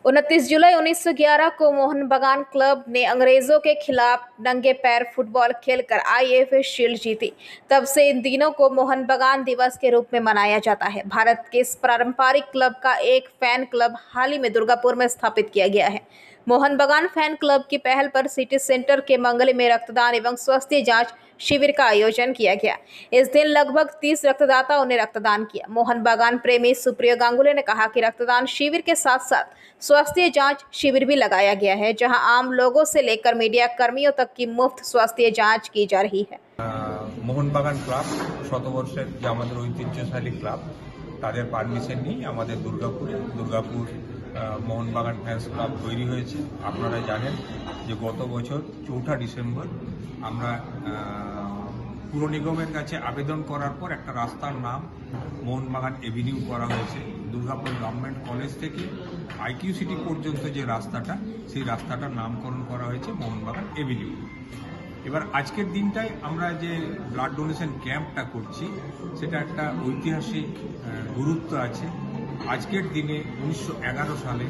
29 जुलाई 1911 को मोहन बागान क्लब ने अंग्रेजों के खिलाफ नंगे पैर फुटबॉल खेलकर आईएफए शील्ड जीती। तब से इन दिनों को मोहन बागान दिवस के रूप में मनाया जाता है। भारत के इस पारंपरिक क्लब का एक फैन क्लब हाल ही में दुर्गापुर में स्थापित किया गया है। मोहन बागान फैन क्लब की पहल पर सिटी सेंटर के मंगली में रक्तदान एवं स्वास्थ्य जांच शिविर का आयोजन किया गया। इस दिन लगभग 30 रक्तदाताओं ने रक्तदान किया। मोहन बागान प्रेमी सुप्रिया गांगुली ने कहा कि रक्तदान शिविर के साथ साथ स्वास्थ्य जांच शिविर भी लगाया गया है, जहां आम लोगों से लेकर मीडिया कर्मियों तक की मुफ्त स्वास्थ्य जांच की जा रही है। मोहन बागान क्लाब শতবর্ষের যে আমাদের ঐতিহ্যশালী ক্লাব, তাদের পারমিশন নিয়ে আমাদের দুর্গাপুর মোহনবাগান ফ্যান্স ক্লাব তৈরি হয়েছে। আপনারা জানেন যে গত বছর 4 ডিসেম্বর আমরা পুর নিগমের কাছে আবেদন করার পর একটা রাস্তার নাম মোহনবাগান এভিনিউ করা হয়েছে। দুর্গাপুর গভর্নমেন্ট কলেজ থেকে আইকিউ সিটি পর্যন্ত যে রাস্তাটা, সেই রাস্তাটার নামকরণ করা হয়েছে মোহনবাগান এভিনিউ। এবার আজকের দিনটায় আমরা যে ব্লাড ডোনেশন ক্যাম্পটা করছি, সেটা একটা ঐতিহাসিক গুরুত্ব আছে। আজকের দিনে 1911 সালে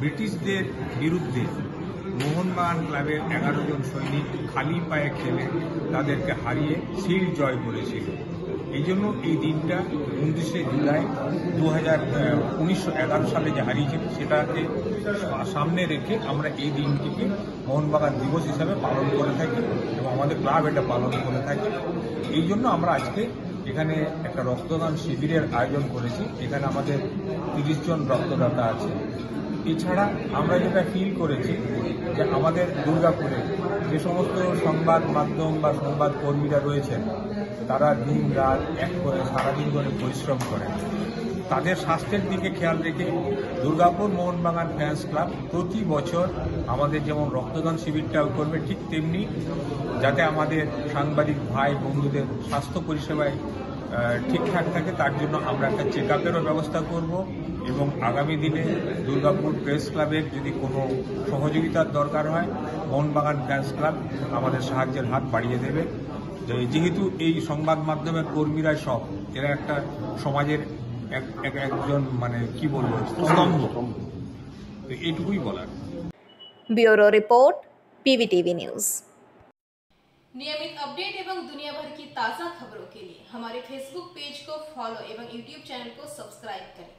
ব্রিটিশদের বিরুদ্ধে মোহনবাগান ক্লাবের 11 জন সৈনিক খালি পায়ে খেলে তাদেরকে হারিয়ে শিল্ড জয় করেছিল। এই জন্য এই দিনটা 29শে জুলাই 1911 সালে যে হারিয়েছিল, সেটাকে সামনে রেখে আমরা এই দিনটিকে মোহনবাগান দিবস হিসাবে পালন করে থাকি এবং আমাদের ক্লাব এটা পালন করে থাকে। এই জন্য আমরা আজকে এখানে একটা রক্তদান শিবিরের আয়োজন করেছি। এখানে আমাদের 30 জন রক্তদাতা আছে। এছাড়া আমরা যেটা ফিল করেছি যে আমাদের দুর্গাপুরে যে সমস্ত সংবাদ মাধ্যম বা সংবাদ কর্মীরা রয়েছেন, তারা দিন রাত এক করে সারাদিন ধরে পরিশ্রম করেন। তাদের স্বাস্থ্যের দিকে খেয়াল রেখে দুর্গাপুর মোহনবাগান ফ্যান্স ক্লাব প্রতি বছর আমাদের যেমন রক্তদান শিবিরটাও করবে, ঠিক তেমনি যাতে আমাদের সাংবাদিক ভাই বন্ধুদের স্বাস্থ্য পরিষেবায় ঠিকঠাক থাকে, তার জন্য আমরা একটা চেক আপেরও ব্যবস্থা করব এবং আগামী দিনে দুর্গাপুর প্রেস ক্লাবের যদি কোনো সহযোগিতার দরকার হয়, মোহনবাগান ফ্যান্স ক্লাব আমাদের সাহায্যের হাত বাড়িয়ে দেবে। যেহেতু এই সংবাদ মাধ্যমের কর্মীরা সব এরা একটা সমাজের একজন কি বলবো স্তম্ভ, তো এইটুকুই বলার। Bureau report PVTV news. नियमित अपडेट एवं दुनिया भर की ताज़ा खबरों के लिए हमारे फेसबुक पेज को फॉलो एवं यूट्यूब चैनल को सब्सक्राइब करें।